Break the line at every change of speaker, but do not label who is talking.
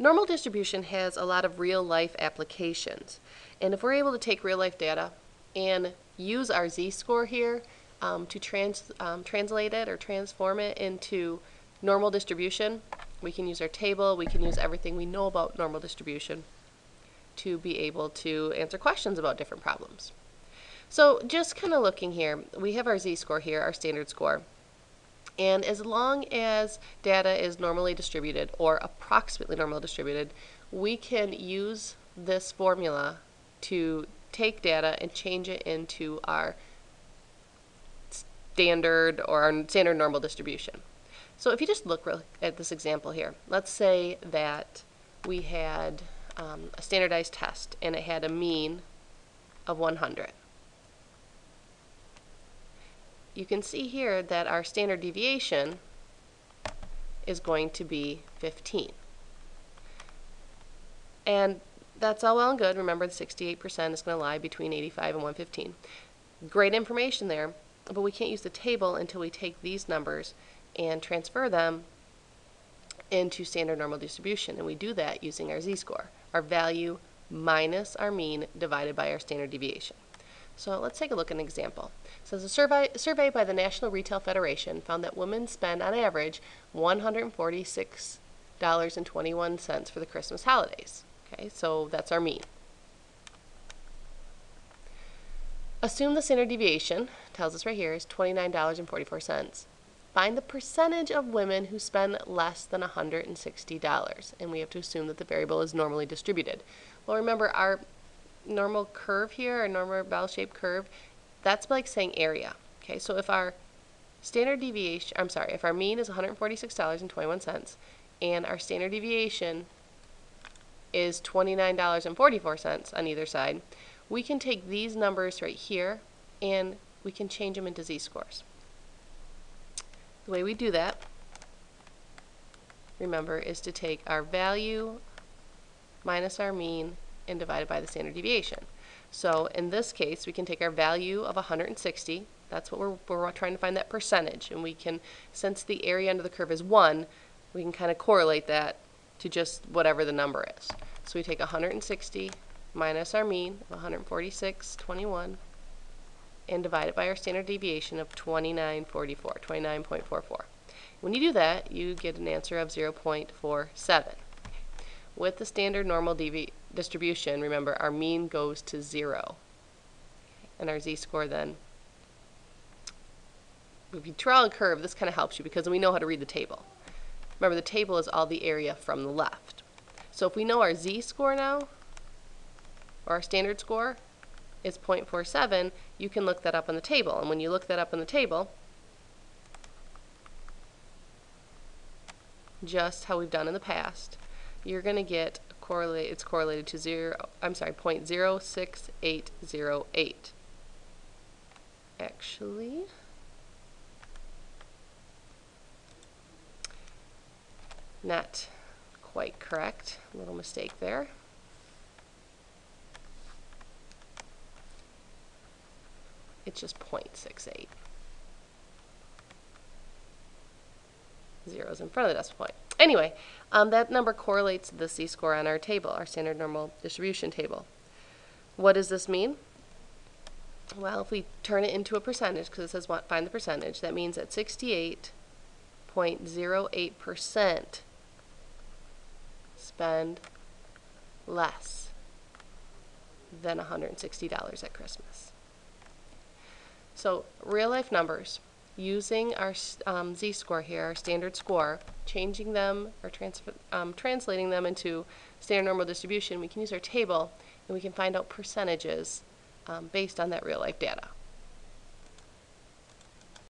Normal distribution has a lot of real-life applications, and if we're able to take real-life data and use our z-score here to translate it or transform it into normal distribution, we can use our table, we can use everything we know about normal distribution to be able to answer questions about different problems. So just kind of looking here, we have our z-score here, our standard score. And as long as data is normally distributed or approximately normally distributed, we can use this formula to take data and change it into our standard normal distribution. So if you just look at this example here, let's say that we had a standardized test and it had a mean of 100. You can see here that our standard deviation is going to be 15. And that's all well and good. Remember, the 68% is going to lie between 85 and 115. Great information there, but we can't use the table until we take these numbers and transfer them into standard normal distribution. And we do that using our z-score, our value minus our mean divided by our standard deviation. So let's take a look at an example. It says a survey by the National Retail Federation found that women spend on average $146.21 for the Christmas holidays. Okay, so that's our mean. Assume the standard deviation, tells us right here, is $29.44. Find the percentage of women who spend less than $160, and we have to assume that the variable is normally distributed. Well, remember, our normal curve here, our normal bell-shaped curve, that's like saying area. Okay, so if our standard deviation, if our mean is $146.21 and our standard deviation is $29.44 on either side, we can take these numbers right here and we can change them into z-scores. The way we do that, remember, is to take our value minus our mean and divided by the standard deviation. So in this case, we can take our value of 160. That's what we're trying to find, that percentage. And we can, since the area under the curve is 1, we can kind of correlate that to just whatever the number is. So we take 160 minus our mean of 146.21 and divide it by our standard deviation of 29.44. When you do that, you get an answer of 0.47. With the standard normal distribution, remember, our mean goes to 0. And our z-score then, if you draw a curve, this kind of helps you because we know how to read the table. Remember, the table is all the area from the left. So if we know our z-score now, or our standard score, is 0.47, you can look that up on the table. And when you look that up on the table, just how we've done in the past, you're going to get it's correlated to 0.06808. Actually, not quite correct. A little mistake there. It's just 0.68. Zero's in front of the decimal point. Anyway, that number correlates to the z-score on our table, our standard normal distribution table. What does this mean? Well, if we turn it into a percentage, because it says find the percentage, that means that 68.08% spend less than $160 at Christmas. So real life numbers, using our z-score here, our standard score, changing them or translating them into standard normal distribution, we can use our table and we can find out percentages based on that real life data.